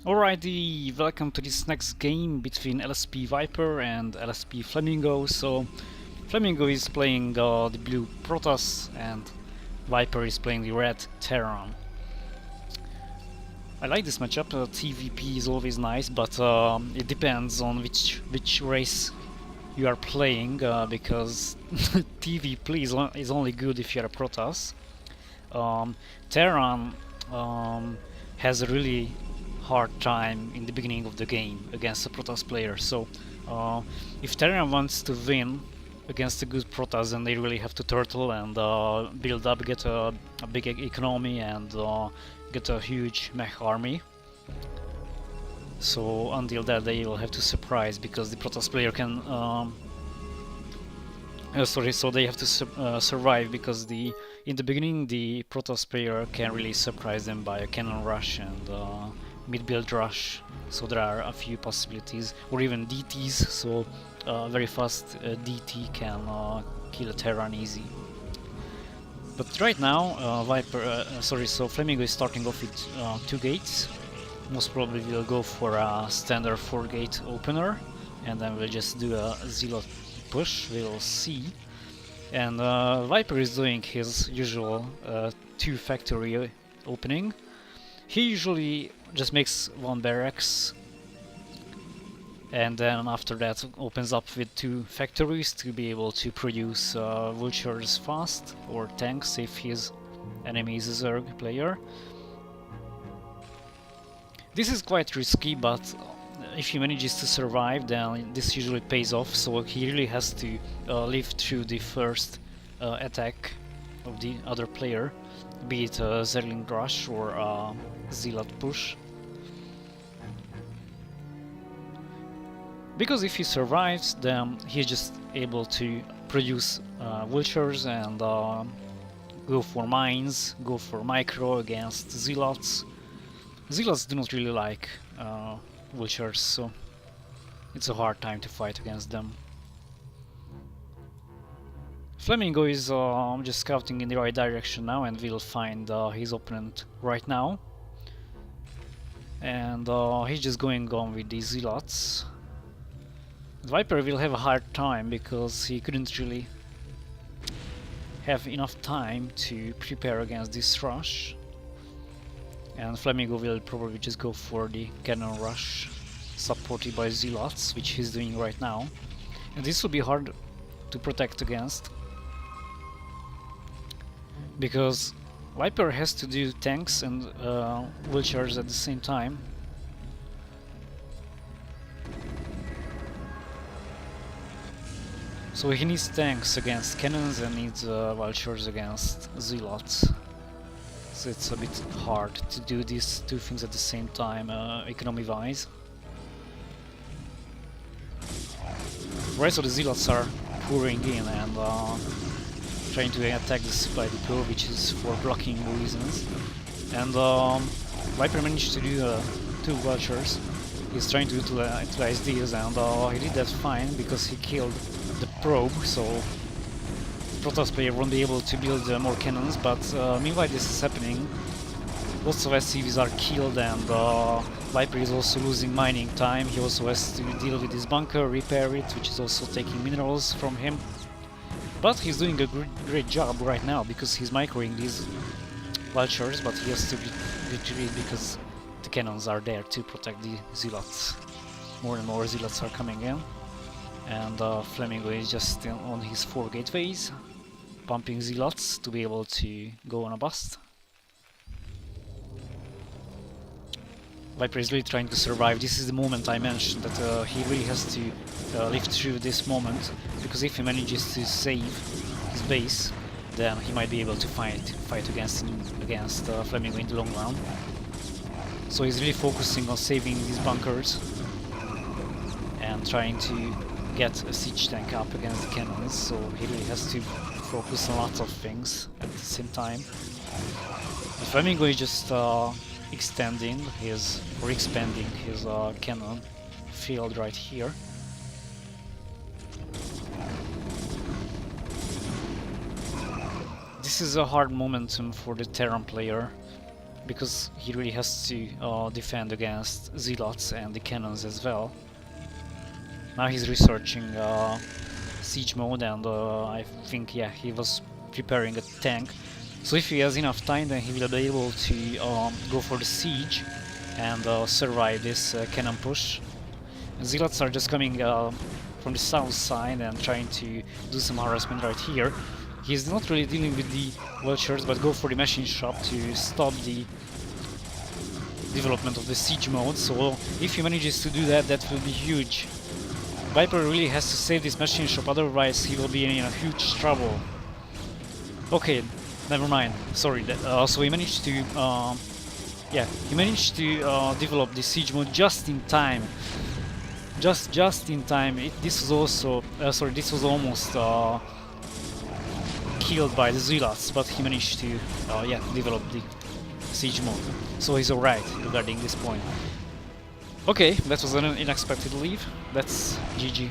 Alrighty, welcome to this next game between LsP Viper and LsP Flamingo. So Flamingo is playing the blue Protoss and Viper is playing the red Terran. I like this matchup. TVP is always nice, but it depends on which race you are playing, because TVP is only good if you're a Protoss. Terran has a really hard time in the beginning of the game against a Protoss player. So if Terran wants to win against a good Protoss, then they really have to turtle and build up, get a big economy and get a huge mech army. So until that they will have to surprise, because the Protoss player can so they have to survive, because in the beginning the Protoss player can really surprise them by a cannon rush and mid-build rush. So there are a few possibilities, or even DTs, so very fast DT can kill a Terran easy. But right now so Flamingo is starting off with 2 gates. Most probably we'll go for a standard 4-gate opener, and then we'll just do a Zealot push, we'll see. And Viper is doing his usual 2 factory opening. He usually just makes 1 barracks, and then after that opens up with 2 factories to be able to produce vultures fast, or tanks if his enemy is a Zerg player. This is quite risky, but if he manages to survive, then this usually pays off. So he really has to live through the first attack of the other player, be it a Zergling rush or a Zealot push. Because if he survives, then he's just able to produce vultures and go for mines, go for micro against Zealots. Zealots do not really like vultures, so it's a hard time to fight against them. Flamingo is just scouting in the right direction now, and will find his opponent right now. And he's just going on with the Zealots. Viper will have a hard time, because he couldn't really have enough time to prepare against this rush. And Flamingo will probably just go for the cannon rush, supported by Zealots, which he's doing right now. And this will be hard to protect against, because Viper has to do tanks and vultures at the same time. So he needs tanks against cannons and needs vultures against Zealots. So it's a bit hard to do these 2 things at the same time, economy-wise. Right, so the Zealots are pouring in and trying to attack the supply depot, which is for blocking reasons. And Viper managed to do 2 vultures. He's trying to utilize these, and he did that fine, because he killed the probe, so Protoss player won't be able to build more cannons. But meanwhile this is happening, lots of SCVs are killed, and Viper is also losing mining time. He also has to deal with his bunker, repair it, which is also taking minerals from him. But he's doing a great job right now, because he's microing these vultures, but he has to retreat because the cannons are there to protect the Zealots. More and more Zealots are coming in, and Flamingo is just on his 4 gateways, pumping Zealots to be able to go on a bust. Viper is really trying to survive. This is the moment I mentioned, that he really has to live through this moment, because if he manages to save his base, then he might be able to fight against Flamingo in the long run. So he's really focusing on saving these bunkers and trying to get a siege tank up against the cannons, so he really has to focus on lots of things at the same time. The Flamingo is just expanding his cannon field right here. This is a hard momentum for the Terran player, because he really has to defend against zealots and the cannons as well. Now he's researching siege mode, and I think, yeah, he was preparing a tank. So if he has enough time, then he will be able to go for the siege and survive this cannon push. Zealots are just coming from the south side and trying to do some harassment right here. He's not really dealing with the vultures, but go for the machine shop to stop the development of the siege mode. So if he manages to do that, that will be huge. Viper really has to save this machine shop, otherwise he will be in a huge trouble. Okay, never mind. Sorry. So he managed to, yeah, he managed to develop the siege mode just in time. Just in time. This was also, sorry, this was almost killed by the zealots, but he managed to, yeah, develop the siege mode. So he's alright regarding this point. Okay, that was an unexpected leave. That's GG.